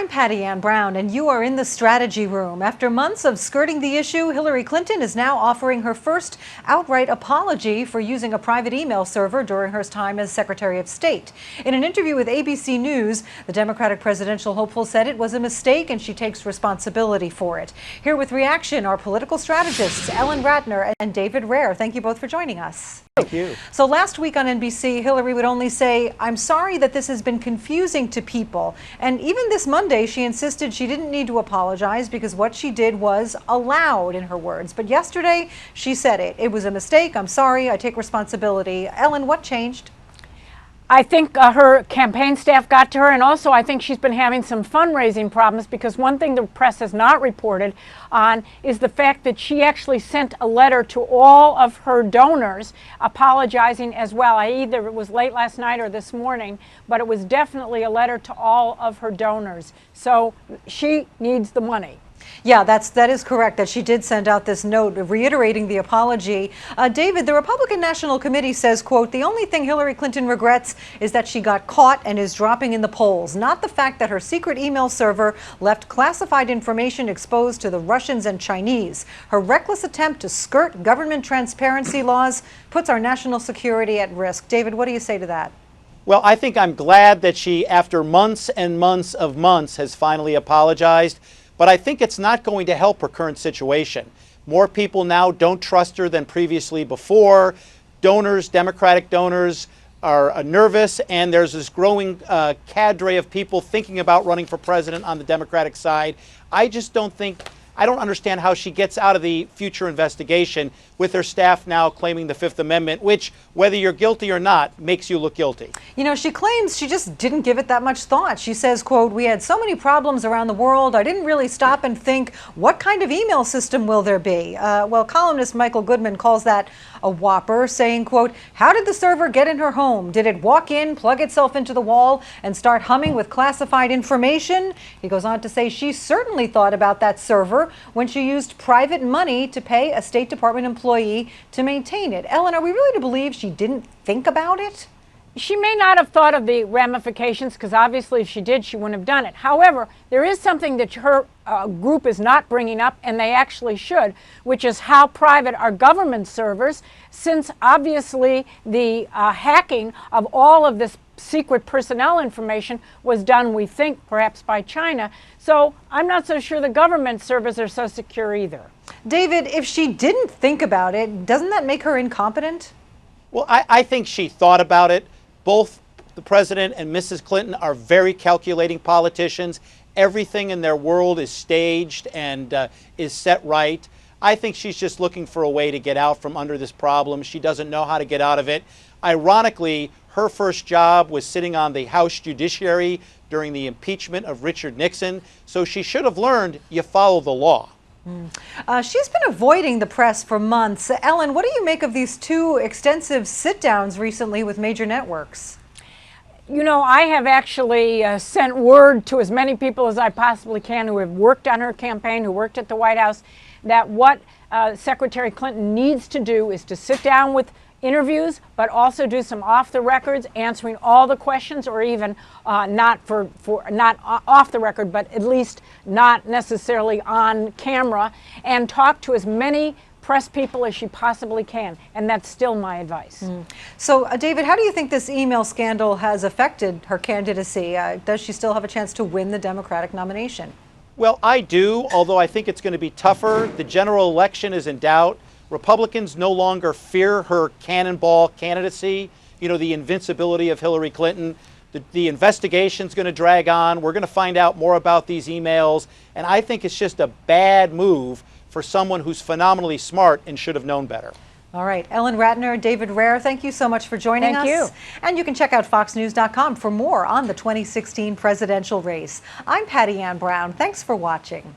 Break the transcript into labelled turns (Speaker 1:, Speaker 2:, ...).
Speaker 1: I'm Patti Browne, and you are in the strategy room. After months of skirting the issue, Hillary Clinton is now offering her first outright apology for using a private email server during her time as Secretary of State. In an interview with ABC News, the Democratic presidential hopeful said it was a mistake and she takes responsibility for it. Here with reaction are political strategists Ratner and David Rehr. Thank you both for joining us.
Speaker 2: Thank you.
Speaker 1: So last week on NBC, Hillary would only say, "I'm sorry that this has been confusing to people." And even this Monday, she insisted she didn't need to apologize because what she did was allowed, in her words. But yesterday, she said it. It was a mistake. I'm sorry. I take responsibility. Ellen, what changed?
Speaker 3: I think her campaign staff got to her, and also I think she's been having some fundraising problems because one thing the press has not reported on is the fact that she actually sent a letter to all of her donors apologizing as well. Either it was late last night or this morning, but it was definitely a letter to all of her donors. So she needs the money.
Speaker 1: Yeah, that is correct, that she did send out this note reiterating the apology. David, the Republican National Committee says, quote, "The only thing Hillary Clinton regrets is that she got caught and is dropping in the polls, not the fact that her secret email server left classified information exposed to the Russians and Chinese. Her reckless attempt to skirt government transparency laws puts our national security at risk." David, what do you say to that?
Speaker 2: Well, I think I'm glad that she, after months and months of months, has finally apologized. But I think it's not going to help her current situation. More people now don't trust her than previously before. Donors, Democratic donors, are nervous, and there's this growing cadre of people thinking about running for president on the Democratic side. I don't understand how she gets out of the future investigation with her staff now claiming the Fifth Amendment, which, whether you're guilty or not, makes you look guilty.
Speaker 1: You know, she claims she just didn't give it that much thought. She says, quote, "We had so many problems around the world, I didn't really stop and think, what kind of email system will there be?" Well, columnist Michael Goodman calls that a whopper, saying, quote, "How did the server get in her home? Did it walk in, plug itself into the wall, and start humming with classified information?" He goes on to say she certainly thought about that server when she used private money to pay a State Department employee to maintain it. Ellen, are we really to believe she didn't think about it?
Speaker 3: She may not have thought of the ramifications because obviously if she did, she wouldn't have done it. However, there is something that her group is not bringing up, and they actually should, which is how private are government servers, since obviously the hacking of all of this secret personnel information was done, we think, perhaps by China. So I'm not so sure the government servers are so secure either.
Speaker 1: David, if she didn't think about it, doesn't that make her incompetent?
Speaker 2: Well, I think she thought about it. Both the president and Mrs. Clinton are very calculating politicians. Everything in their world is staged and is set right. I think she's just looking for a way to get out from under this problem. She doesn't know how to get out of it. Ironically, her first job was sitting on the House Judiciary during the impeachment of Richard Nixon. So she should have learned you follow the law.
Speaker 1: She's been avoiding the press for months. Ellen, what do you make of these two extensive sit-downs recently with major networks?
Speaker 3: You know, I have actually sent word to as many people as I possibly can who have worked on her campaign, who worked at the White House, that what Secretary Clinton needs to do is to sit down with interviews, but also do some off the records, answering all the questions, or even not off the record, but at least not necessarily on camera, and talk to as many press people as she possibly can. And that's still my advice.
Speaker 1: So, David, how do you think this email scandal has affected her candidacy? Does she still have a chance to win the Democratic nomination?
Speaker 2: Well, I do, although I think it's going to be tougher. The general election is in doubt. Republicans no longer fear her cannonball candidacy, you know, the invincibility of Hillary Clinton. The investigation's going to drag on. We're going to find out more about these emails. And I think it's just a bad move for someone who's phenomenally smart and should have known better.
Speaker 1: All right. Ellen Ratner, David Rehr, thank you so much for joining us.
Speaker 3: Thank you.
Speaker 1: And you can check out foxnews.com for more on the 2016 presidential race. I'm Patti Browne. Thanks for watching.